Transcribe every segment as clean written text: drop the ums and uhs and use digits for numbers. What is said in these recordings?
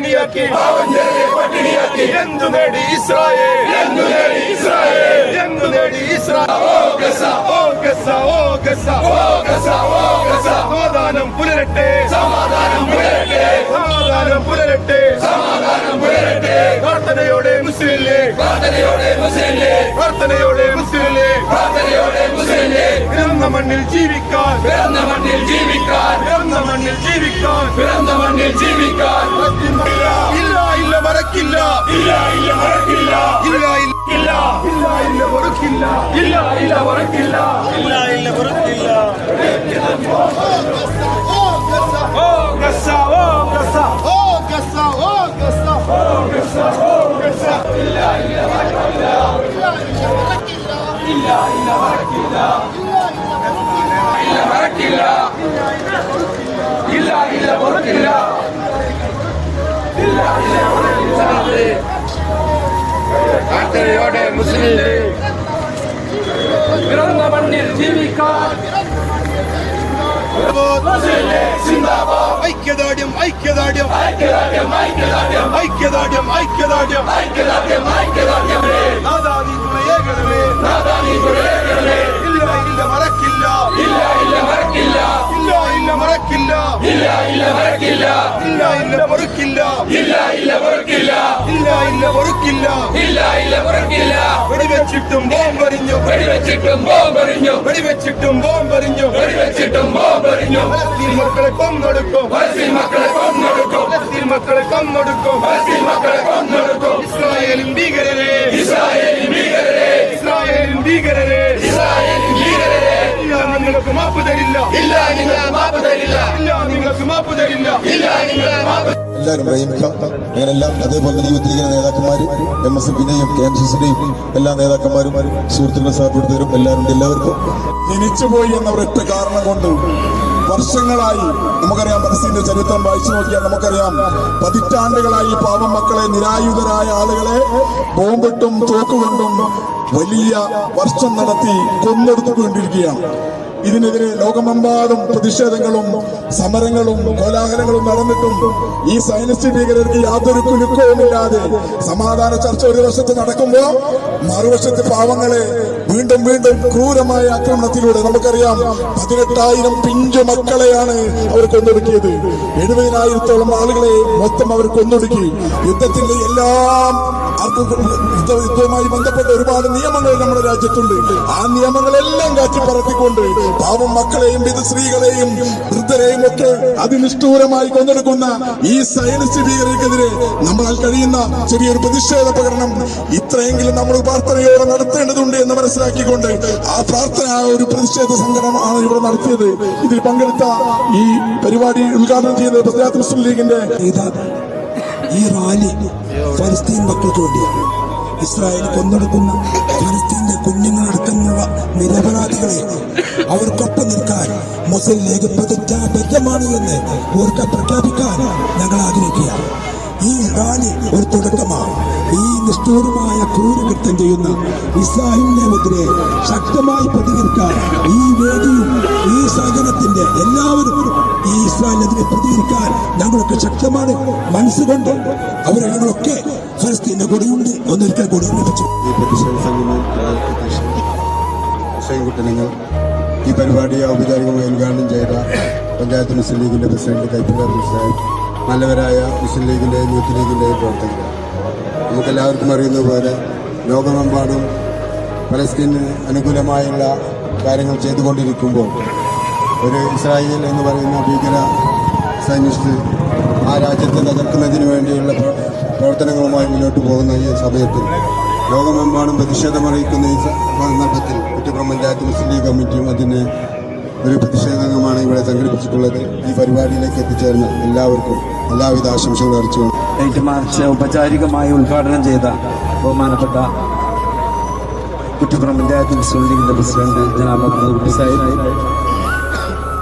പട്ടിണിയാക്കി എന്തു നേടി ഇസ്രായേൽ സമാധാനം പുലരട്ടെ പ്രാർത്ഥനയോടെ മുസ്ലിം ലീഗ് പിറന്ന മണ്ണിൽ ജീവിക്കാൻ ഇല്ല മറക്കില്ല പ്രാർത്ഥനയോടെ മുസ്ലിം ലീഗ് പിറന്ന മണ്ണിൽ ജീവിക്കാൻ ഐക്യദാർഢ്യം നാദാനി തുണയേകണമേ ഇല്ല മറക്കില്ല വെടിവെച്ചിട്ടും ബോംബെറിഞ്ഞു മക്കളെ കൊന്നൊടുക്കും ഇസ്രായേലിൻ ഭീകരരെ നിങ്ങൾക്ക് മാപ്പ് തരില്ല എല്ലാവരും പ്രേമിക്കാം അങ്ങനെല്ലാം. അതേപോലെ തന്നെ യൂത്തിരിക്കുന്ന നേതാക്കന്മാരും MSFന്റെയും KMCCന്റെയും എല്ലാ നേതാക്കന്മാരും സുഹൃത്തുക്കളും സഹപ്രവർത്തകരും എല്ലാവർക്കും ജനിച്ചുപോയി എന്ന ഒരൊറ്റ കാരണം കൊണ്ട് വർഷങ്ങളായി നമുക്കറിയാം, പലസ്തീന്റെ ചരിത്രം വായിച്ചു നോക്കിയാൽ നമുക്കറിയാം, പതിറ്റാണ്ടുകളായി പാവം മക്കളെ, നിരായുധരായ ആളുകളെ ബോംബിട്ടും തോക്കുകൊണ്ടും വലിയ വർഷം നടത്തി കൊന്നെടുത്തുകൊണ്ടിരിക്കുകയാണ്. ഇതിനെതിരെ ലോകമെമ്പാടും പ്രതിഷേധങ്ങളും സമരങ്ങളും കോലാഹലങ്ങളും നടന്നിട്ടും ഈ സൈനിസ്റ്റ് ഭീകരർക്ക് യാതൊരു കുലുക്കവുമില്ലാതെ സമാധാന ചർച്ച ഒരു വശത്ത് നടക്കുമ്പോൾ മറുവശത്ത് പാവങ്ങളെ വീണ്ടും ക്രൂരമായ ആക്രമണത്തിലൂടെ നമുക്കറിയാം 18,000 പിഞ്ചു മക്കളെയാണ് അവർ കൊന്നൊടുക്കിയത്. 70,000-ഓളം ആളുകളെ മൊത്തം അവർ കൊന്നൊടുക്കി. യുദ്ധത്തിന്റെ എല്ലാം യുദ്ധവുമായി ബന്ധപ്പെട്ട ഒരുപാട് നിയമങ്ങൾ നമ്മുടെ രാജ്യത്തുണ്ട്. ആ നിയമങ്ങളെല്ലാം കാറ്റിപ്പറത്തിക്കൊണ്ട് പാവം മക്കളെയും സ്ത്രീകളെയും വൃദ്ധരെയും ഒക്കെ അതിനിഷ്ഠൂരമായി കൊന്നെടുക്കുന്ന ഈ സൈനിസ്റ്റ് ഭീകരർക്കെതിരെ നമ്മളാൽ കഴിയുന്ന ചെറിയൊരു പ്രതിഷേധ പ്രകടനം ഇത്രയെങ്കിലും നമ്മൾ പ്രാർത്ഥനയോടെ നടത്തേണ്ടതുണ്ട് എന്ന് മനസ്സിലാക്കിക്കൊണ്ട് ആ പ്രാർത്ഥന, ഒരു പ്രതിഷേധ സംഘടനയാണ് ഇവിടെ നടത്തിയത്. ഇതിൽ പങ്കെടുത്ത ഈ പരിപാടി ഉദ്ഘാടനം ചെയ്യുന്നത് പഞ്ചായത്ത് മുസ്ലിം ലീഗിന്റെ ഈ റാലി ഫലസ്തീൻ മക്കൾക്ക് വേണ്ടിയാണ്. ഇസ്രായേൽ കൊന്നെടുക്കുന്ന ഫലസ്തീന്റെ കുഞ്ഞുങ്ങളടക്കമുള്ള നിരപരാധികളെ അവർക്കൊപ്പം നിൽക്കാൻ മുസ്ലിം ലീഗ് പ്രതിജ്ഞാബദ്ധമാണ് എന്ന് ഓർക്ക പ്രഖ്യാപിക്കാൻ ഞങ്ങൾ ആഗ്രഹിക്കുകയാണ്. ഈ റാലി ഒരു തുടക്കമാണ്. ഈ നിഷ്ഠൂരമായ ക്രൂരകൃത്യം ചെയ്യുന്ന ഇസ്രായേലിനെതിരെ ശക്തമായി പ്രതികരിക്കാൻ ഈ വേദിയും ഈ സഹകരണത്തിന്റെ എല്ലാവരും ഈ ഇസ്രായേലിനെതിരെ പ്രതികരിക്കാൻ ഞങ്ങളൊക്കെ ശക്തമാണ്. മനസ്സുകൊണ്ട് അവരെ ഞങ്ങളൊക്കെ ഫലസ്തീന്റെ കൊടിയുണ്ട് ഒന്നൊരിക്കൽ കൊടി ലഭിച്ചു. ഈ പ്രതിഷേധ സംഘമായി ഹുസൈൻകുട്ടനങ്ങൾ ഈ പരിപാടി ഔപചാരികമായി ഉദ്ഘാടനം ചെയ്ത പഞ്ചായത്ത് മുസ്ലിം ലീഗിന്റെ പ്രസിഡന്റ് കൈപ്പുള്ള സാഹിബ്, നല്ലവരായ മുസ്ലിം ലീഗിന്റെയും യൂത്ത് ലീഗിന്റെയും പ്രവർത്തകർ, നമുക്കെല്ലാവർക്കും അറിയുന്ന പോലെ ലോകമെമ്പാടും പലസ്തീന് അനുകൂലമായുള്ള കാര്യങ്ങൾ ചെയ്തുകൊണ്ടിരിക്കുമ്പോൾ ഒരു ഇസ്രായേൽ എന്ന് പറയുന്ന ഭീകര സൈനിസ്റ്റ് ആ രാജ്യത്തെ തകർക്കുന്നതിന് വേണ്ടിയുള്ള പ്രവർത്തനങ്ങളുമായി മുന്നോട്ട് പോകുന്ന ഈ സമയത്തിൽ ലോകമെമ്പാടും പ്രതിഷേധമറിയിക്കുന്ന ഈ സന്ദർഭത്തിൽ കുറ്റിപ്പുറം പഞ്ചായത്ത് മുസ്ലിം ലീഗ് കമ്മിറ്റിയും അതിന് ഒരു പ്രതിഷേധാംഗമാണ് ഇവിടെ സംഘടിപ്പിച്ചിട്ടുള്ളത്. ഈ പരിപാടിയിലേക്ക് എത്തിച്ചേർന്ന എല്ലാവർക്കും എല്ലാവിധ ആശംസകളും അറിയിച്ചുകൊണ്ട് നൈറ്റ് മാർച്ച് ഔപചാരികമായി ഉദ്ഘാടനം ചെയ്ത ബഹുമാനപ്പെട്ട കുറ്റിപ്പുറം പഞ്ചായത്ത് മുസ്ലിം ലീഗിന്റെ പ്രസിഡന്റ് ജനാബ് മുഹമ്മദ് കുട്ടി സാഹിബ്,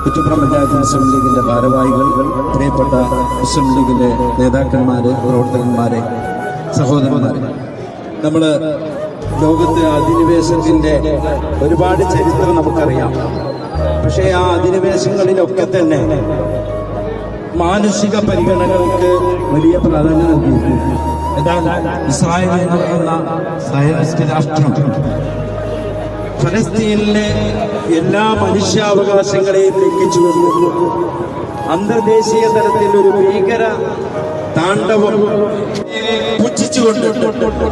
കുറ്റിപ്പുറം പഞ്ചായത്ത് മുസ്ലിം ലീഗിന്റെ ഭാരവാഹികൾ, പ്രിയപ്പെട്ട മുസ്ലിം ലീഗിന്റെ നേതാക്കന്മാര്, പ്രവർത്തകന്മാരെ, സഹോദരന്മാരെ, നമ്മള് ലോകത്തെ അധിനിവേശത്തിന്റെ ഒരുപാട് ചരിത്രം നമുക്കറിയാം. പക്ഷേ ആ അധിനിവേശങ്ങളിലൊക്കെ തന്നെ മാനുഷിക പരിഗണനകൾക്ക് വലിയ പ്രാധാന്യം നൽകിയിരുന്നു. എന്നാൽ ഇസ്രായേൽ എന്ന സയനിസ്റ്റ് രാഷ്ട്രം ഫലസ്തീനിലെ എല്ലാ മനുഷ്യാവകാശങ്ങളെയും ലംഘിച്ചുകൊണ്ട് അന്തർദേശീയ തലത്തിൽ ഒരു ഭീകര താണ്ഡവം പുച്ഛിച്ചുകൊണ്ട്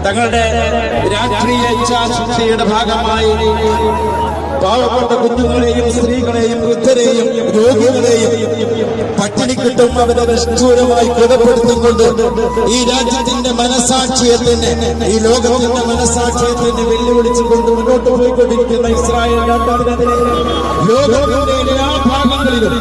തങ്ങളുടെ രാഷ്ട്രീയ ഇച്ഛാശക്തിയുടെ ഭാഗമായി പാവപ്പെട്ട കുഞ്ഞുങ്ങളെയും സ്ത്രീകളെയും വൃദ്ധരെയും രോഗികളെയും പട്ടിണിക്കിട്ടും അവരെ നിഷ്ഠൂരമായി കൊലപ്പെടുത്തിക്കൊണ്ട് ഈ രാജ്യത്തിന്റെ മനസാക്ഷിയത്തിന്, ഈ ലോകത്തിന്റെ മനസാക്ഷിയത്തിന് വെല്ലുവിളിച്ചുകൊണ്ട് മുന്നോട്ട് പോയിക്കൊണ്ടിരിക്കുന്ന ഇസ്രായേൽ രാഷ്ട്രത്തിനെതിരെ ലോകത്തിന്റെ എല്ലാ ഭാഗങ്ങളിലും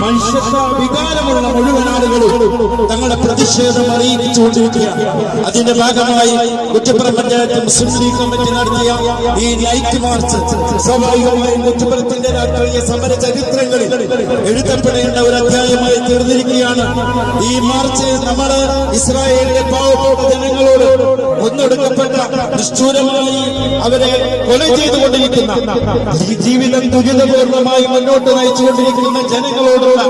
മനുഷ്യത്വ വികാരമുള്ള മുഴുവൻ ആളുകളും തങ്ങളുടെ പ്രതിഷേധം അറിയിച്ചുകൊണ്ടിരിക്കുകയാണ്. അതിന്റെ ഭാഗമായി കുറ്റിപ്പുറം പഞ്ചായത്ത് മുസ്ലിം ലീഗ് കമ്മിറ്റി നടത്തിയ ഈ ലൈറ്റ് മാർച്ച് സ്വാഭാവികമായും കുറ്റിപ്പുറത്തിന്റെ രാഷ്ട്രീയ സമര ചരിത്രങ്ങളിൽ എഴുതപ്പെടേണ്ട ഒരു അധ്യായമായി തീർന്നിരിക്കുകയാണ്. ഈ മാർച്ച് നമ്മള് ഇസ്രായേലിലെ പാവപ്പെട്ട ജനങ്ങളോട് ഒന്നൊടുക്കപ്പെട്ട നിഷ്ഠൂരമായി അവരെ കൊല ചെയ്തുകൊണ്ടിരിക്കുന്ന, ജീവിതം ദുരിതപൂർണമായി മുന്നോട്ട് നയിച്ചുകൊണ്ടിരിക്കുന്ന ജനങ്ങളോടുള്ള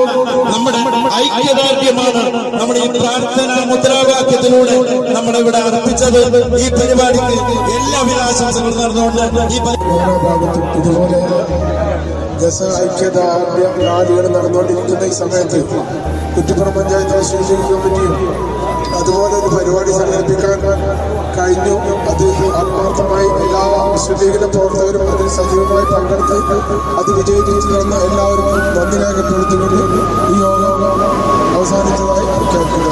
നമ്മുടെ ഐക്യദാർഢ്യമാണ് നമ്മുടെ ഈ പ്രാർത്ഥനാ മുദ്രാവാക്യത്തിലൂടെ നമ്മളിവിടെ അർപ്പിച്ചത്. ഈ പരിപാടിക്ക് എല്ലാവിധ ആശംസകളും നടന്നുകൊണ്ട് ഓരോ ഭാഗത്തും ഇതുപോലെ ഐക്യദാർഢ്യ റാലികൾ നടന്നുകൊണ്ടിരിക്കുന്ന ഈ സമയത്ത് കുറ്റിപ്പുറം പഞ്ചായത്ത് മുസ്ലിം ലീഗ് കമ്മിറ്റിയും അതുപോലെ ഒരു പരിപാടി സംഘടിപ്പിക്കാൻ കഴിഞ്ഞു. അത് ആത്മാർത്ഥമായി എല്ലാ മുസ്ലിം ലീഗിലെ പ്രവർത്തകരും അതിൽ സജീവമായി പങ്കെടുത്ത് അത് വിജയിപ്പിച്ചു തന്ന എല്ലാവർക്കും നന്ദി രേഖപ്പെടുത്തിക്കൊണ്ട് ഈ യോഗം അവസാനിച്ചതായി പ്രഖ്യാപിക്കുന്നു.